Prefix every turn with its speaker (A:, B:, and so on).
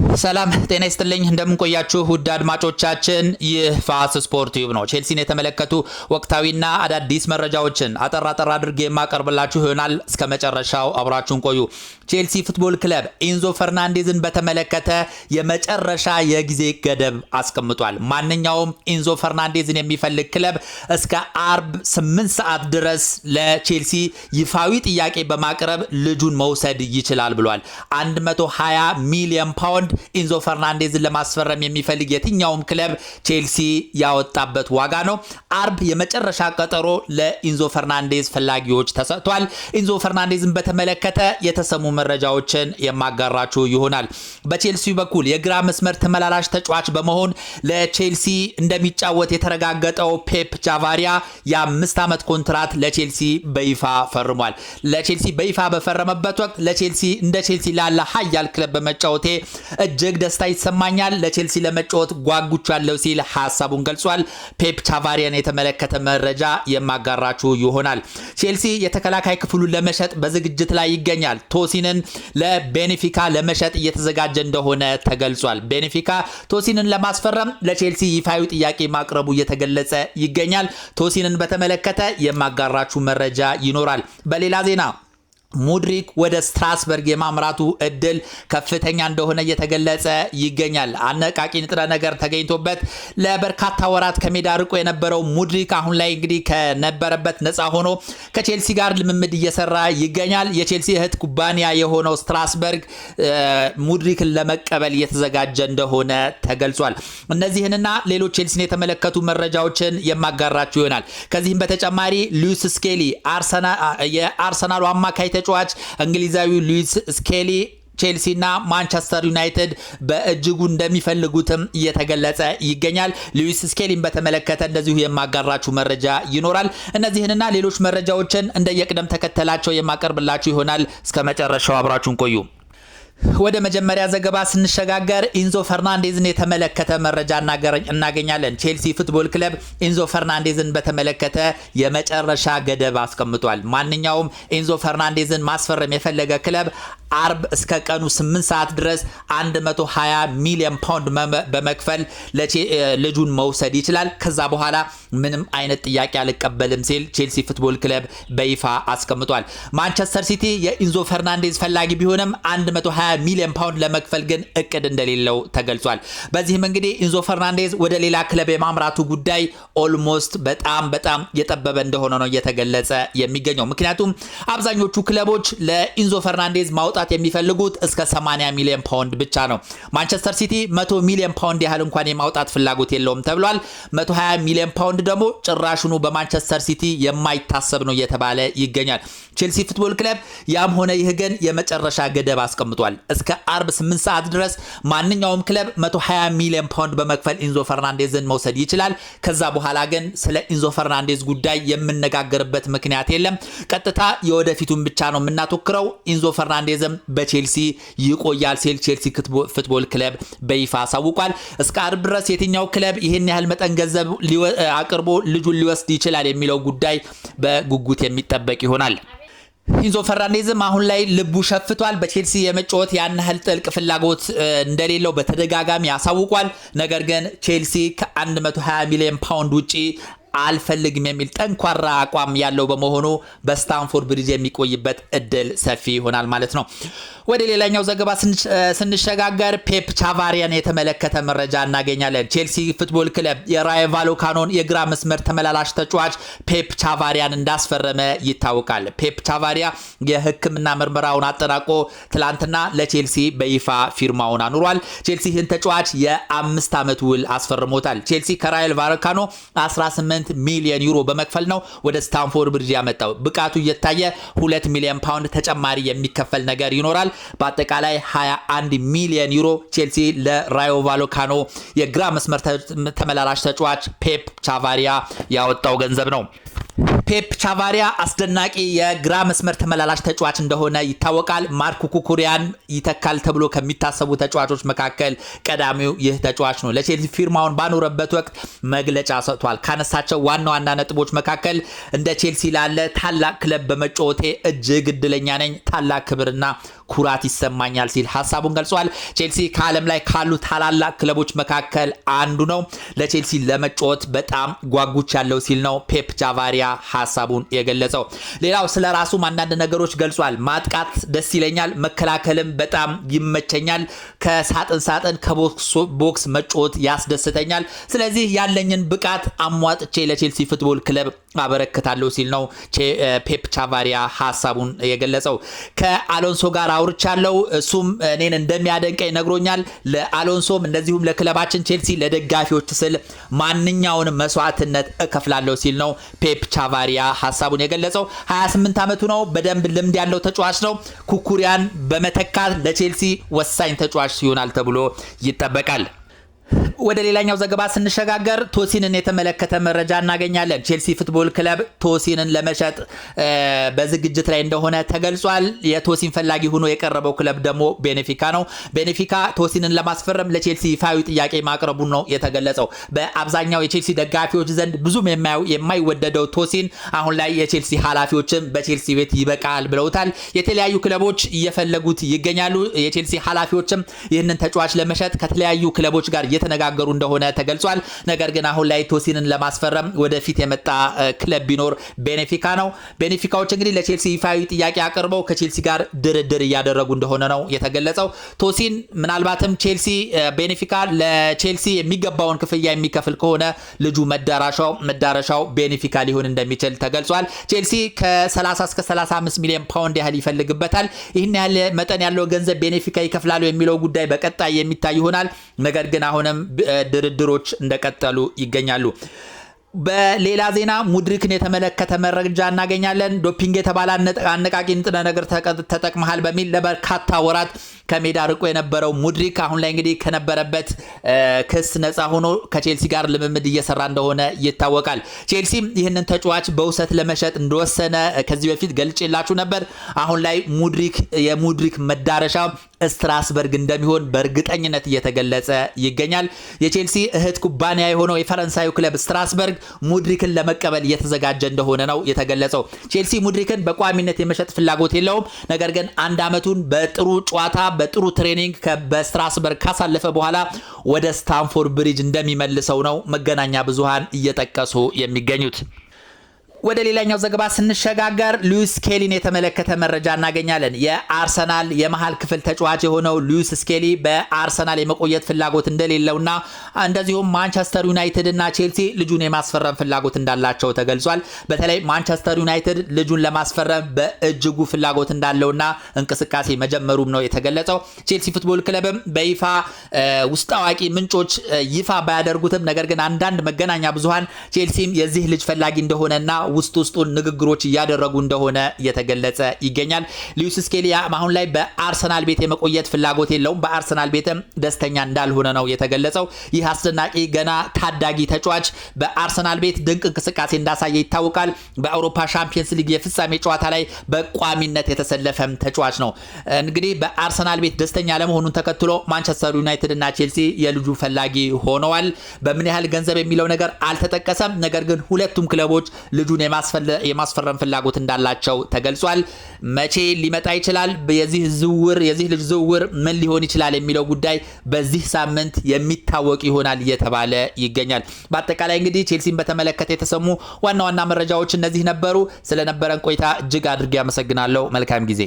A: ሰላም ጤና ይስጥልኝ እንደምን ቆያችሁ ውድ አድማጮቻችን ይህ ፋስ ስፖርት ዩብ ነው። ቼልሲን የተመለከቱ ወቅታዊና አዳዲስ መረጃዎችን አጠራ አድርጌ የማቀርብላችሁ ይሆናል። እስከ መጨረሻው አብራችሁን ቆዩ። ቼልሲ ፉትቦል ክለብ ኢንዞ ፈርናንዴዝን በተመለከተ የመጨረሻ የጊዜ ገደብ አስቀምጧል። ማንኛውም ኢንዞ ፈርናንዴዝን የሚፈልግ ክለብ እስከ አርብ 8 ሰዓት ድረስ ለቼልሲ ይፋዊ ጥያቄ በማቅረብ ልጁን መውሰድ ይችላል ብሏል። 120 ሚሊዮን ፓውንድ ኢንዞ ፈርናንዴዝን ለማስፈረም የሚፈልግ የትኛውም ክለብ ቼልሲ ያወጣበት ዋጋ ነው። አርብ የመጨረሻ ቀጠሮ ለኢንዞ ፈርናንዴዝ ፈላጊዎች ተሰጥቷል። ኢንዞ ፈርናንዴዝን በተመለከተ የተሰሙ መረጃዎችን የማጋራችሁ ይሆናል። በቼልሲ በኩል የግራ መስመር ተመላላሽ ተጫዋች በመሆን ለቼልሲ እንደሚጫወት የተረጋገጠው ፔፕ ቻቫሪያ የ5 ዓመት ኮንትራት ለቼልሲ በይፋ ፈርሟል። ለቼልሲ በይፋ በፈረመበት ወቅት ለቼልሲ እንደ ቼልሲ ላለ ሀያል ክለብ በመጫወቴ እጅግ ደስታ ይሰማኛል፣ ለቼልሲ ለመጫወት ጓጉቻለሁ ሲል ሐሳቡን ገልጿል። ፔፕ ቻቫሪያን የተመለከተ መረጃ የማጋራችሁ ይሆናል። ቼልሲ የተከላካይ ክፍሉን ለመሸጥ በዝግጅት ላይ ይገኛል። ቶሲንን ለቤኔፊካ ለመሸጥ እየተዘጋጀ እንደሆነ ተገልጿል። ቤኔፊካ ቶሲንን ለማስፈረም ለቼልሲ ይፋዊ ጥያቄ ማቅረቡ እየተገለጸ ይገኛል። ቶሲንን በተመለከተ የማጋራችሁ መረጃ ይኖራል። በሌላ ዜና ሙድሪክ ወደ ስትራስበርግ የማምራቱ እድል ከፍተኛ እንደሆነ እየተገለጸ ይገኛል። አነቃቂ ንጥረ ነገር ተገኝቶበት ለበርካታ ወራት ከሜዳ ርቆ የነበረው ሙድሪክ አሁን ላይ እንግዲህ ከነበረበት ነፃ ሆኖ ከቼልሲ ጋር ልምምድ እየሰራ ይገኛል። የቼልሲ እህት ኩባንያ የሆነው ስትራስበርግ ሙድሪክን ለመቀበል እየተዘጋጀ እንደሆነ ተገልጿል። እነዚህንና ሌሎች ቼልሲን የተመለከቱ መረጃዎችን የማጋራችሁ ይሆናል። ከዚህም በተጨማሪ ሉዊስ ስኬሊ የአርሰናሉ አማካይ ተጫዋች እንግሊዛዊው ሉዊስ ስኬሊ ቼልሲና ማንቸስተር ዩናይትድ በእጅጉ እንደሚፈልጉትም እየተገለጸ ይገኛል። ሉዊስ ስኬሊን በተመለከተ እንደዚሁ የማጋራችሁ መረጃ ይኖራል። እነዚህንና ሌሎች መረጃዎችን እንደየቅደም ተከተላቸው የማቀርብላችሁ ይሆናል። እስከ መጨረሻው አብራችሁን ቆዩ። ወደ መጀመሪያ ዘገባ ስንሸጋገር ኢንዞ ፈርናንዴዝን የተመለከተ መረጃ እናገኛለን። ቼልሲ ፉትቦል ክለብ ኢንዞ ፈርናንዴዝን በተመለከተ የመጨረሻ ገደብ አስቀምጧል። ማንኛውም ኢንዞ ፈርናንዴዝን ማስፈረም የፈለገ ክለብ አርብ እስከ ቀኑ 8 ሰዓት ድረስ 120 ሚሊዮን ፓውንድ በመክፈል ልጁን መውሰድ ይችላል። ከዛ በኋላ ምንም አይነት ጥያቄ አልቀበልም ሲል ቼልሲ ፉትቦል ክለብ በይፋ አስቀምጧል። ማንቸስተር ሲቲ የኢንዞ ፈርናንዴዝ ፈላጊ ቢሆንም 120 ሚሊዮን ፓውንድ ለመክፈል ግን እቅድ እንደሌለው ተገልጿል። በዚህም እንግዲህ ኢንዞ ፈርናንዴዝ ወደ ሌላ ክለብ የማምራቱ ጉዳይ ኦልሞስት በጣም የጠበበ እንደሆነ ነው እየተገለጸ የሚገኘው። ምክንያቱም አብዛኞቹ ክለቦች ለኢንዞ ፈርናንዴዝ ማውጣት የሚፈልጉት እስከ 80 ሚሊዮን ፓውንድ ብቻ ነው። ማንቸስተር ሲቲ 100 ሚሊዮን ፓውንድ ያህል እንኳን የማውጣት ፍላጎት የለውም ተብሏል። 120 ሚሊዮን ፓውንድ ደግሞ ጭራሹኑ በማንቸስተር ሲቲ የማይታሰብ ነው እየተባለ ይገኛል። ቼልሲ ፉትቦል ክለብ ያም ሆነ ይህ ግን የመጨረሻ ገደብ አስቀምጧል። እስከ አርብ 8 ሰዓት ድረስ ማንኛውም ክለብ 120 ሚሊዮን ፓውንድ በመክፈል ኢንዞ ፈርናንዴዝን መውሰድ ይችላል። ከዛ በኋላ ግን ስለ ኢንዞ ፈርናንዴዝ ጉዳይ የምነጋገርበት ምክንያት የለም። ቀጥታ የወደፊቱን ብቻ ነው የምናተኩረው። ኢንዞ ፈርናንዴዝም በቼልሲ ይቆያል ሲል ቼልሲ ፉትቦል ክለብ በይፋ አሳውቋል። እስከ አርብ ድረስ የትኛው ክለብ ይሄን ያህል መጠን ገንዘብ አቅርቦ ልጁን ሊወስድ ይችላል የሚለው ጉዳይ በጉጉት የሚጠበቅ ይሆናል። ኢንዞ ፈርናንዴዝም አሁን ላይ ልቡ ሸፍቷል። በቼልሲ የመጫወት ያን ያህል ጥልቅ ፍላጎት እንደሌለው በተደጋጋሚ ያሳውቋል። ነገር ግን ቼልሲ ከ120 ሚሊዮን ፓውንድ ውጪ አልፈልግም የሚል ጠንካራ አቋም ያለው በመሆኑ በስታንፎርድ ብሪጅ የሚቆይበት እድል ሰፊ ይሆናል ማለት ነው። ወደ ሌላኛው ዘገባ ስንሸጋገር ፔፕ ቻቫሪያን የተመለከተ መረጃ እናገኛለን። ቼልሲ ፉትቦል ክለብ የራዮ ቫሎካኖን የግራ መስመር ተመላላሽ ተጫዋች ፔፕ ቻቫሪያን እንዳስፈረመ ይታወቃል። ፔፕ ቻቫሪያ የሕክምና ምርመራውን አጠናቆ ትላንትና ለቼልሲ በይፋ ፊርማውን አኑሯል። ቼልሲ ይህን ተጫዋች የ5 ዓመት ውል አስፈርሞታል። ቼልሲ ከራዮ ቫሎካኖ 18 ሚሊዮን ዩሮ በመክፈል ነው ወደ ስታንፎርድ ብሪጅ ያመጣው። ብቃቱ እየታየ 2 ሚሊዮን ፓውንድ ተጨማሪ የሚከፈል ነገር ይኖራል። በአጠቃላይ 21 ሚሊዮን ዩሮ ቼልሲ ለራዮ ቫሎካኖ የግራ መስመር ተመላላሽ ተጫዋች ፔፕ ቻቫሪያ ያወጣው ገንዘብ ነው። ፔፕ ቻቫሪያ አስደናቂ የግራ መስመር ተመላላሽ ተጫዋች እንደሆነ ይታወቃል። ማርኮ ኩኩሪያን ይተካል ተብሎ ከሚታሰቡ ተጫዋቾች መካከል ቀዳሚው ይህ ተጫዋች ነው። ለቼልሲ ፊርማውን ባኖረበት ወቅት መግለጫ ሰጥቷል። ካነሳቸው ዋና ነጥቦች መካከል እንደ ቼልሲ ላለ ታላቅ ክለብ በመጫወቴ እጅግ እድለኛ ነኝ፣ ታላቅ ክብርና ኩራት ይሰማኛል ሲል ሐሳቡን ገልጿል። ቼልሲ ከዓለም ላይ ካሉ ታላላቅ ክለቦች መካከል አንዱ ነው። ለቼልሲ ለመጫወት በጣም ጓጉች ያለው ሲል ነው ፔፕ ጃቫሪያ ሐሳቡን የገለጸው። ሌላው ስለራሱ አንዳንድ ነገሮች ገልጿል። ማጥቃት ደስ ይለኛል፣ መከላከልም በጣም ይመቸኛል፣ ከሳጥን ከቦክስ መጫወት ያስደስተኛል። ስለዚህ ያለኝን ብቃት አሟጥቼ ለቼልሲ ፉትቦል ክለብ አበረክታለሁ ሲል ነው ፔፕ ጃቫሪያ ሐሳቡን የገለጸው። ከአሎንሶ ጋር አውርቻለሁ፣ እሱም እኔን እንደሚያደንቀኝ ነግሮኛል። ለአሎንሶም እንደዚሁም ለክለባችን ቼልሲ ለደጋፊዎች ስል ማንኛውንም መስዋዕትነት እከፍላለሁ ሲል ነው ፔፕ ጃቫሪያ ሐሳቡን የገለጸው። 28 ዓመቱ ነው። በደንብ ልምድ ያለው ተጫዋች ነው። ኩኩሪያን በመተካት ለቼልሲ ወሳኝ ተጫዋች ይሆናል ተብሎ ይጠበቃል። ወደ ሌላኛው ዘገባ ስንሸጋገር ቶሲንን የተመለከተ መረጃ እናገኛለን። ቼልሲ ፉትቦል ክለብ ቶሲንን ለመሸጥ በዝግጅት ላይ እንደሆነ ተገልጿል። የቶሲን ፈላጊ ሆኖ የቀረበው ክለብ ደግሞ ቤኔፊካ ነው። ቤኔፊካ ቶሲንን ለማስፈረም ለቼልሲ ይፋዊ ጥያቄ ማቅረቡ ነው የተገለጸው። በአብዛኛው የቼልሲ ደጋፊዎች ዘንድ ብዙም የማይወደደው ቶሲን አሁን ላይ የቼልሲ ኃላፊዎችም በቼልሲ ቤት ይበቃል ብለውታል። የተለያዩ ክለቦች እየፈለጉት ይገኛሉ። የቼልሲ ኃላፊዎችም ይህንን ተጫዋች ለመሸጥ ከተለያዩ ክለቦች ጋር እየተነጋገሩ እንደሆነ ተገልጿል። ነገር ግን አሁን ላይ ቶሲንን ለማስፈረም ወደፊት የመጣ ክለብ ቢኖር ቤኔፊካ ነው። ቤኔፊካዎች እንግዲህ ለቼልሲ ይፋዊ ጥያቄ አቅርበው ከቼልሲ ጋር ድርድር እያደረጉ እንደሆነ ነው የተገለጸው። ቶሲን ምናልባትም ቤኔፊካ ለቼልሲ የሚገባውን ክፍያ የሚከፍል ከሆነ ልጁ መዳረሻው ቤኔፊካ ሊሆን እንደሚችል ተገልጿል። ቼልሲ ከ30 እስከ 35 ሚሊዮን ፓውንድ ያህል ይፈልግበታል። ይህን ያህል መጠን ያለው ገንዘብ ቤኔፊካ ይከፍላሉ የሚለው ጉዳይ በቀጣይ የሚታይ ይሆናል። ነገር ግን አሁንም ድርድሮች እንደቀጠሉ ይገኛሉ። በሌላ ዜና ሙድሪክን የተመለከተ መረጃ እናገኛለን። ዶፒንግ የተባለ አነቃቂ ንጥረ ነገር ተጠቅመሃል በሚል ለበርካታ ወራት ከሜዳ ርቆ የነበረው ሙድሪክ አሁን ላይ እንግዲህ ከነበረበት ክስ ነፃ ሆኖ ከቼልሲ ጋር ልምምድ እየሰራ እንደሆነ ይታወቃል። ቼልሲም ይህንን ተጫዋች በውሰት ለመሸጥ እንደወሰነ ከዚህ በፊት ገልጬላችሁ ነበር። አሁን ላይ የሙድሪክ መዳረሻ ስትራስበርግ እንደሚሆን በእርግጠኝነት እየተገለጸ ይገኛል። የቼልሲ እህት ኩባንያ የሆነው የፈረንሳዩ ክለብ ስትራስበርግ ሙድሪክን ለመቀበል እየተዘጋጀ እንደሆነ ነው የተገለጸው። ቼልሲ ሙድሪክን በቋሚነት የመሸጥ ፍላጎት የለውም። ነገር ግን አንድ ዓመቱን በጥሩ ጨዋታ በጥሩ ትሬኒንግ በስትራስበርግ ካሳለፈ በኋላ ወደ ስታንፎርድ ብሪጅ እንደሚመልሰው ነው መገናኛ ብዙሃን እየጠቀሱ የሚገኙት። ወደ ሌላኛው ዘገባ ስንሸጋገር ሉዊስ ስኬሊን የተመለከተ መረጃ እናገኛለን። የአርሰናል የመሃል ክፍል ተጫዋች የሆነው ሉዊስ ስኬሊ በአርሰናል የመቆየት ፍላጎት እንደሌለውና እንደዚሁም ማንቸስተር ዩናይትድ እና ቼልሲ ልጁን የማስፈረም ፍላጎት እንዳላቸው ተገልጿል። በተለይ ማንቸስተር ዩናይትድ ልጁን ለማስፈረም በእጅጉ ፍላጎት እንዳለውና እንቅስቃሴ መጀመሩም ነው የተገለጸው። ቼልሲ ፉትቦል ክለብም በይፋ ውስጥ አዋቂ ምንጮች ይፋ ባያደርጉትም ነገር ግን አንዳንድ መገናኛ ብዙሃን ቼልሲም የዚህ ልጅ ፈላጊ እንደሆነና ውስጡን ንግግሮች እያደረጉ እንደሆነ እየተገለጸ ይገኛል። ሉዊስ ስኬሊ አሁን ላይ በአርሰናል ቤት የመቆየት ፍላጎት የለውም። በአርሰናል ቤትም ደስተኛ እንዳልሆነ ነው የተገለጸው። ይህ አስደናቂ ገና ታዳጊ ተጫዋች በአርሰናል ቤት ድንቅ እንቅስቃሴ እንዳሳየ ይታወቃል። በአውሮፓ ሻምፒየንስ ሊግ የፍጻሜ ጨዋታ ላይ በቋሚነት የተሰለፈም ተጫዋች ነው። እንግዲህ በአርሰናል ቤት ደስተኛ ለመሆኑን ተከትሎ ማንቸስተር ዩናይትድ እና ቼልሲ የልጁ ፈላጊ ሆነዋል። በምን ያህል ገንዘብ የሚለው ነገር አልተጠቀሰም። ነገር ግን ሁለቱም ክለቦች ልጁን የማስፈረም ፍላጎት እንዳላቸው ተገልጿል። መቼ ሊመጣ ይችላል፣ የዚህ ልጅ ዝውውር ምን ሊሆን ይችላል የሚለው ጉዳይ በዚህ ሳምንት የሚታወቅ ይሆናል እየተባለ ይገኛል። በአጠቃላይ እንግዲህ ቼልሲን በተመለከተ የተሰሙ ዋና ዋና መረጃዎች እነዚህ ነበሩ። ስለነበረን ቆይታ እጅግ አድርጌ አመሰግናለሁ። መልካም ጊዜ